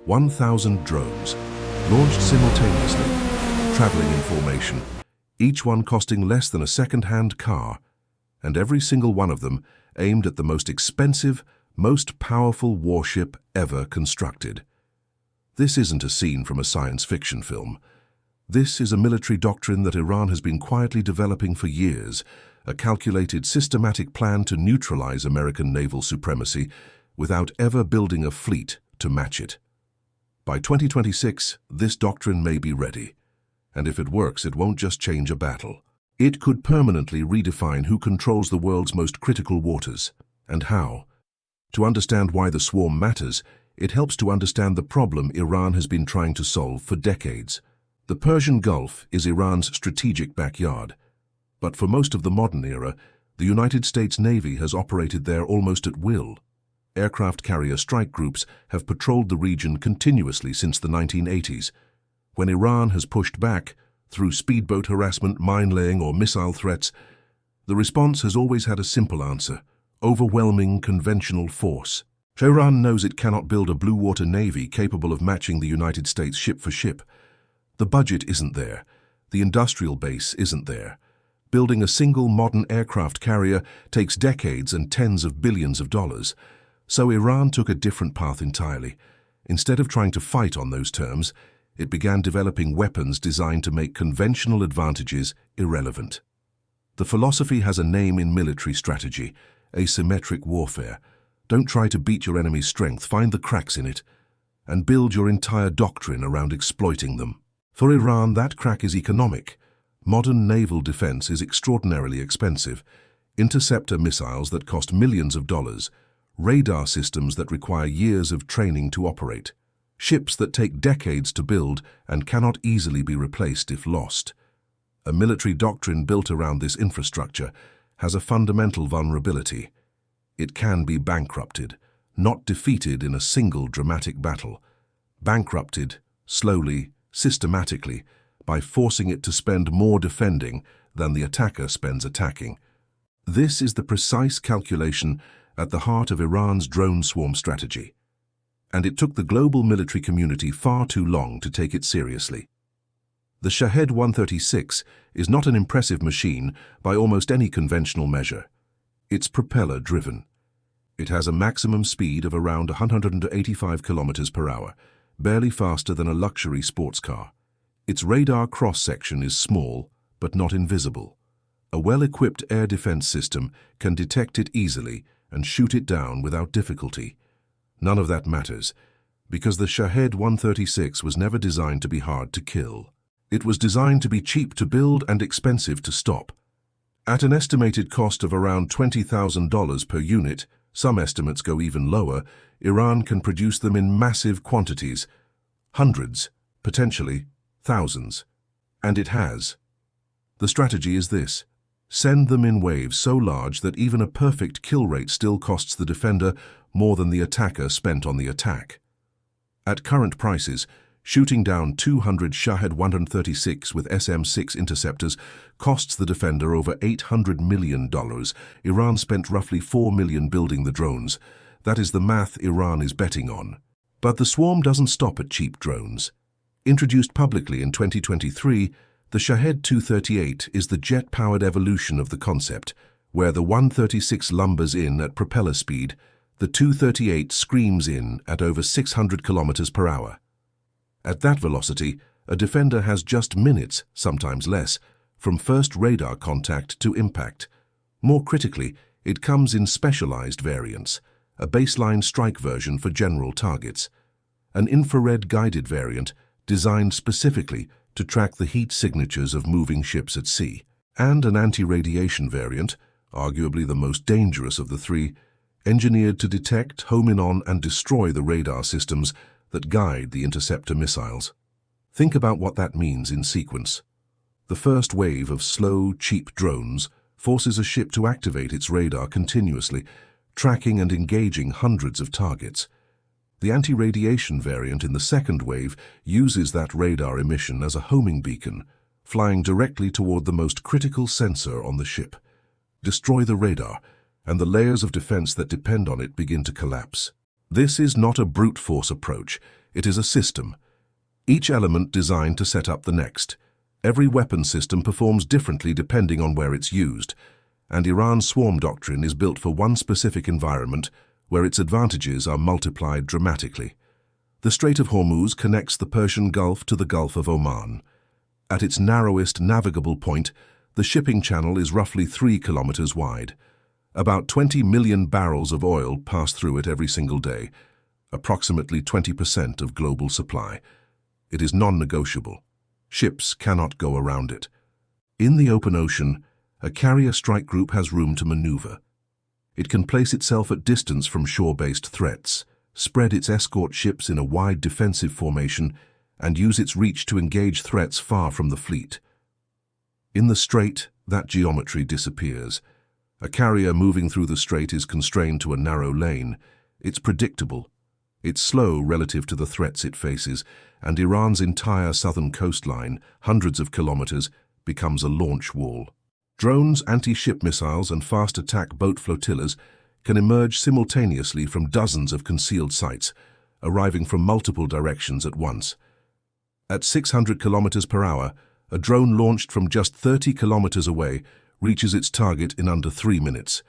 1,000 drones, launched simultaneously, traveling in formation, each one costing less than a second-hand car, and every single one of them aimed at the most expensive, most powerful warship ever constructed. This isn't a scene from a science fiction film. This is a military doctrine that Iran has been quietly developing for years, a calculated, systematic plan to neutralize American naval supremacy without ever building a fleet to match it. By 2026, this doctrine may be ready, and if it works, it won't just change a battle. It could permanently redefine who controls the world's most critical waters, and how. To understand why the swarm matters, it helps to understand the problem Iran has been trying to solve for decades. The Persian Gulf is Iran's strategic backyard, but for most of the modern era, the United States Navy has operated there almost at will. Aircraft carrier strike groups have patrolled the region continuously since the 1980s. When Iran has pushed back, through speedboat harassment, mine-laying, or missile threats, the response has always had a simple answer: overwhelming conventional force. Iran knows it cannot build a blue water navy capable of matching the United States ship for ship. The budget isn't there. The industrial base isn't there. Building a single modern aircraft carrier takes decades and tens of billions of dollars. So Iran took a different path entirely. Instead of trying to fight on those terms, it began developing weapons designed to make conventional advantages irrelevant. The philosophy has a name in military strategy: asymmetric warfare. Don't try to beat your enemy's strength, find the cracks in it, and build your entire doctrine around exploiting them. For Iran, that crack is economic. Modern naval defense is extraordinarily expensive. Interceptor missiles that cost millions of dollars, radar systems that require years of training to operate, ships that take decades to build and cannot easily be replaced if lost. A military doctrine built around this infrastructure has a fundamental vulnerability. It can be bankrupted, not defeated in a single dramatic battle. Bankrupted, slowly, systematically, by forcing it to spend more defending than the attacker spends attacking. This is the precise calculation at the heart of Iran's drone swarm strategy. And it took the global military community far too long to take it seriously. The Shahed-136 is not an impressive machine by almost any conventional measure. It's propeller-driven. It has a maximum speed of around 185 kilometers per hour, barely faster than a luxury sports car. Its radar cross-section is small, but not invisible. A well-equipped air defense system can detect it easily and shoot it down without difficulty. None of that matters, because the Shahed-136 was never designed to be hard to kill. It was designed to be cheap to build and expensive to stop. At an estimated cost of around $20,000 per unit, some estimates go even lower, Iran can produce them in massive quantities, hundreds, potentially thousands. And it has. The strategy is this: send them in waves so large that even a perfect kill rate still costs the defender more than the attacker spent on the attack. At current prices, shooting down 200 Shahed-136 with SM-6 interceptors costs the defender over $800 million. Iran spent roughly $4 million building the drones. That is the math Iran is betting on. But the swarm doesn't stop at cheap drones. Introduced publicly in 2023, the Shahed-238 is the jet-powered evolution of the concept, where the 136 lumbers in at propeller speed, the 238 screams in at over 600 kilometers per hour. At that velocity, a defender has just minutes, sometimes less, from first radar contact to impact. More critically, it comes in specialized variants, a baseline strike version for general targets, an infrared-guided variant designed specifically to track the heat signatures of moving ships at sea, and an anti-radiation variant, arguably the most dangerous of the three, engineered to detect, home in on, and destroy the radar systems that guide the interceptor missiles. Think about what that means in sequence. The first wave of slow, cheap drones forces a ship to activate its radar continuously, tracking and engaging hundreds of targets. The anti-radiation variant in the second wave uses that radar emission as a homing beacon, flying directly toward the most critical sensor on the ship. Destroy the radar, and the layers of defense that depend on it begin to collapse. This is not a brute force approach. It is a system, each element designed to set up the next. Every weapon system performs differently depending on where it's used, and Iran's swarm doctrine is built for one specific environment where its advantages are multiplied dramatically. The Strait of Hormuz connects the Persian Gulf to the Gulf of Oman. At its narrowest navigable point, the shipping channel is roughly 3 kilometers wide. About 20 million barrels of oil pass through it every single day, approximately 20% of global supply. It is non-negotiable. Ships cannot go around it. In the open ocean, a carrier strike group has room to maneuver. It can place itself at distance from shore-based threats, spread its escort ships in a wide defensive formation, and use its reach to engage threats far from the fleet. In the strait, that geometry disappears. A carrier moving through the strait is constrained to a narrow lane. It's predictable. It's slow relative to the threats it faces, and Iran's entire southern coastline, hundreds of kilometers, becomes a launch wall. Drones, anti-ship missiles, and fast attack boat flotillas can emerge simultaneously from dozens of concealed sites, arriving from multiple directions at once. At 600 kilometers per hour, a drone launched from just 30 kilometers away reaches its target in under 3 minutes.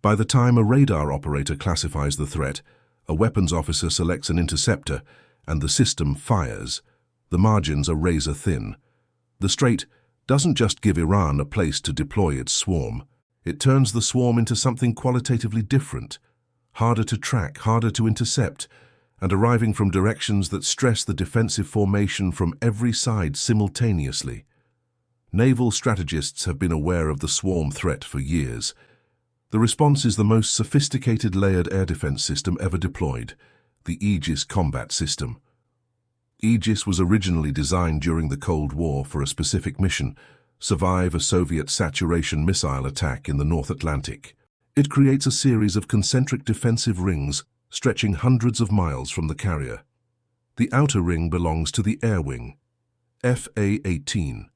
By the time a radar operator classifies the threat, a weapons officer selects an interceptor, and the system fires. The margins are razor thin. The Strait doesn't just give Iran a place to deploy its swarm. It turns the swarm into something qualitatively different, harder to track, harder to intercept, and arriving from directions that stress the defensive formation from every side simultaneously. Naval strategists have been aware of the swarm threat for years. The response is the most sophisticated layered air defense system ever deployed, the Aegis Combat System. Aegis was originally designed during the Cold War for a specific mission: survive a Soviet saturation missile attack in the North Atlantic. It creates a series of concentric defensive rings stretching hundreds of miles from the carrier. The outer ring belongs to the air wing, FA-18.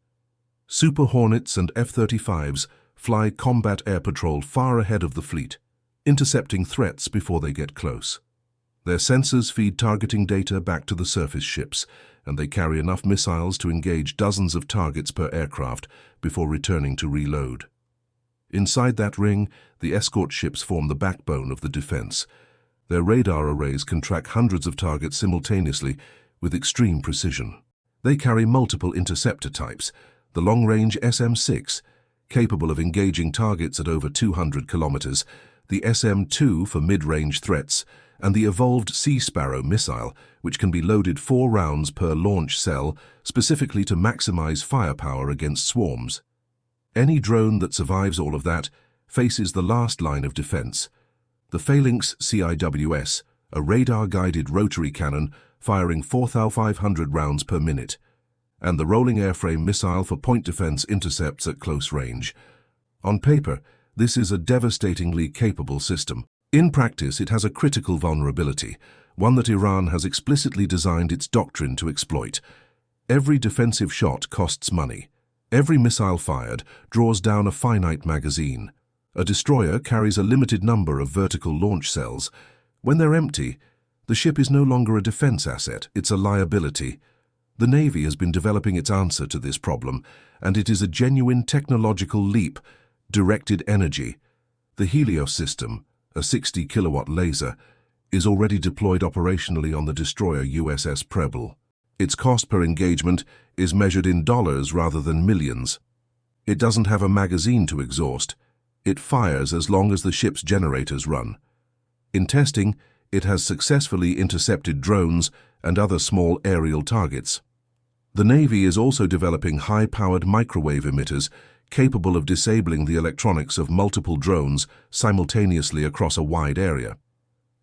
Super Hornets and F-35s fly combat air patrol far ahead of the fleet, intercepting threats before they get close. Their sensors feed targeting data back to the surface ships, and they carry enough missiles to engage dozens of targets per aircraft before returning to reload. Inside that ring, the escort ships form the backbone of the defense. Their radar arrays can track hundreds of targets simultaneously with extreme precision. They carry multiple interceptor types: the long-range SM-6, capable of engaging targets at over 200 kilometers, the SM-2 for mid-range threats, and the evolved Sea Sparrow missile, which can be loaded 4 rounds per launch cell, specifically to maximize firepower against swarms. Any drone that survives all of that faces the last line of defense. The Phalanx CIWS, a radar-guided rotary cannon firing 4,500 rounds per minute, and the rolling airframe missile for point defense intercepts at close range. On paper, this is a devastatingly capable system. In practice, it has a critical vulnerability, one that Iran has explicitly designed its doctrine to exploit. Every defensive shot costs money. Every missile fired draws down a finite magazine. A destroyer carries a limited number of vertical launch cells. When they're empty, the ship is no longer a defense asset, it's a liability. The Navy has been developing its answer to this problem, and it is a genuine technological leap: directed energy. The HELIOS system, a 60-kilowatt laser, is already deployed operationally on the destroyer USS Preble. Its cost per engagement is measured in dollars rather than millions. It doesn't have a magazine to exhaust. It fires as long as the ship's generators run. In testing, it has successfully intercepted drones and other small aerial targets. The Navy is also developing high-powered microwave emitters capable of disabling the electronics of multiple drones simultaneously across a wide area.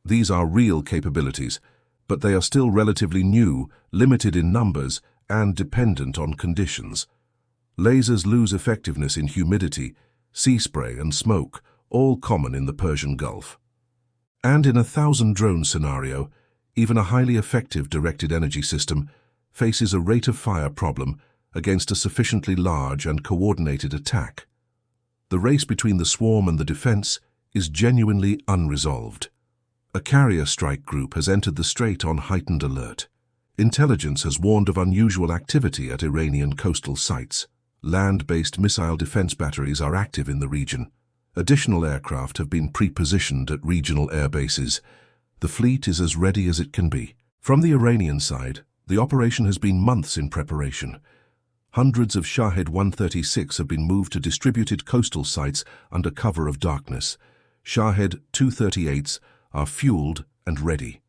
These are real capabilities, but they are still relatively new, limited in numbers, and dependent on conditions. Lasers lose effectiveness in humidity, sea spray, and smoke, all common in the Persian Gulf. And in a 1,000-drone scenario, even a highly effective directed energy system faces a rate of fire problem against a sufficiently large and coordinated attack. The race between the swarm and the defense is genuinely unresolved. A carrier strike group has entered the strait on heightened alert. Intelligence has warned of unusual activity at Iranian coastal sites. Land-based missile defense batteries are active in the region. Additional aircraft have been pre-positioned at regional air bases. The fleet is as ready as it can be. From the Iranian side, the operation has been months in preparation. Hundreds of Shahed-136 have been moved to distributed coastal sites under cover of darkness. Shahed-238s are fueled and ready.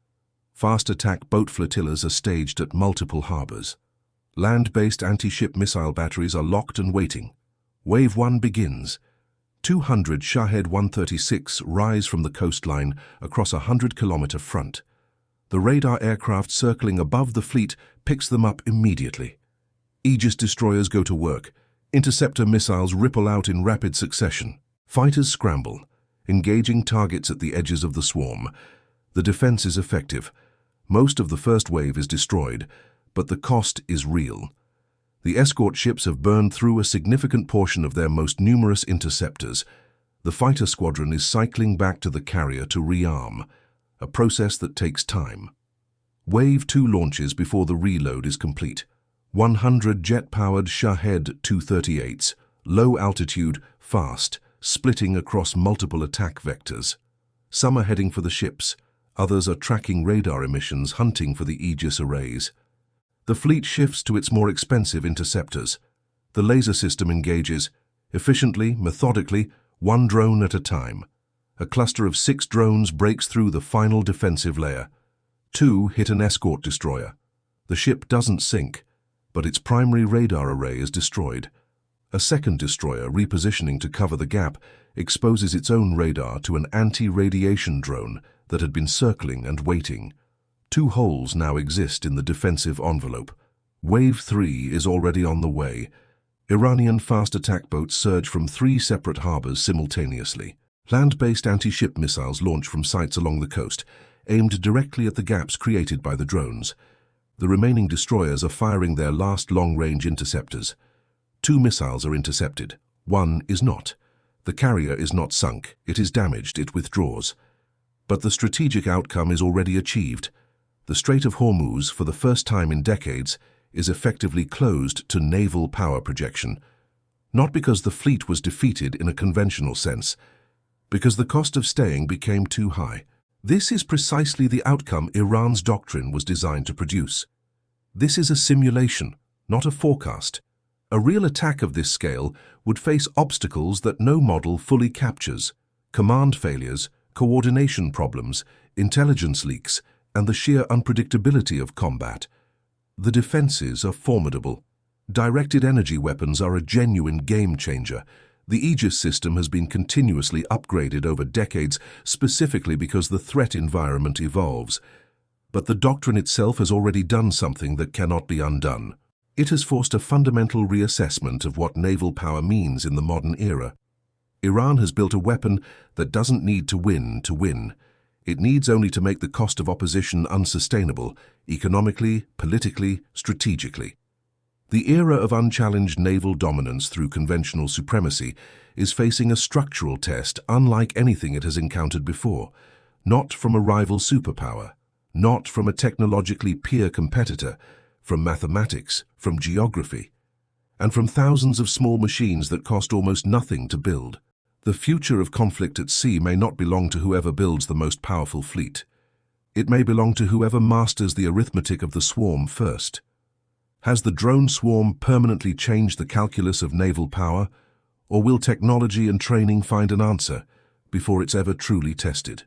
Fast attack boat flotillas are staged at multiple harbors. Land-based anti-ship missile batteries are locked and waiting. Wave 1 begins. 200 Shahed-136 rise from the coastline across a 100-kilometer front. The radar aircraft circling above the fleet picks them up immediately. Aegis destroyers go to work. Interceptor missiles ripple out in rapid succession. Fighters scramble, engaging targets at the edges of the swarm. The defense is effective. Most of the first wave is destroyed, but the cost is real. The escort ships have burned through a significant portion of their most numerous interceptors. The fighter squadron is cycling back to the carrier to rearm, a process that takes time. Wave 2 launches before the reload is complete. 100 jet-powered Shahed-238s, low altitude, fast, splitting across multiple attack vectors. Some are heading for the ships, others are tracking radar emissions, hunting for the Aegis arrays. The fleet shifts to its more expensive interceptors. The laser system engages, efficiently, methodically, one drone at a time. A cluster of 6 drones breaks through the final defensive layer. 2 hit an escort destroyer. The ship doesn't sink, but its primary radar array is destroyed. A second destroyer, repositioning to cover the gap, exposes its own radar to an anti-radiation drone that had been circling and waiting. 2 holes now exist in the defensive envelope. Wave 3 is already on the way. Iranian fast attack boats surge from 3 separate harbors simultaneously. Land-based anti-ship missiles launch from sites along the coast, aimed directly at the gaps created by the drones. The remaining destroyers are firing their last long-range interceptors. 2 missiles are intercepted. 1 is not. The carrier is not sunk. It is damaged. It withdraws. But the strategic outcome is already achieved. The Strait of Hormuz, for the first time in decades, is effectively closed to naval power projection. Not because the fleet was defeated in a conventional sense, because the cost of staying became too high. This is precisely the outcome Iran's doctrine was designed to produce. This is a simulation, not a forecast. A real attack of this scale would face obstacles that no model fully captures: command failures, coordination problems, intelligence leaks, and the sheer unpredictability of combat. The defenses are formidable. Directed energy weapons are a genuine game-changer. The Aegis system has been continuously upgraded over decades, specifically because the threat environment evolves. But the doctrine itself has already done something that cannot be undone. It has forced a fundamental reassessment of what naval power means in the modern era. Iran has built a weapon that doesn't need to win to win. It needs only to make the cost of opposition unsustainable, economically, politically, strategically. The era of unchallenged naval dominance through conventional supremacy is facing a structural test unlike anything it has encountered before, not from a rival superpower, not from a technologically peer competitor, from mathematics, from geography, and from thousands of small machines that cost almost nothing to build. The future of conflict at sea may not belong to whoever builds the most powerful fleet. It may belong to whoever masters the arithmetic of the swarm first. Has the drone swarm permanently changed the calculus of naval power, or will technology and training find an answer before it's ever truly tested?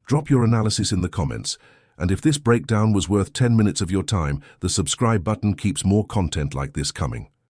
Drop your analysis in the comments, and if this breakdown was worth 10 minutes of your time, the subscribe button keeps more content like this coming.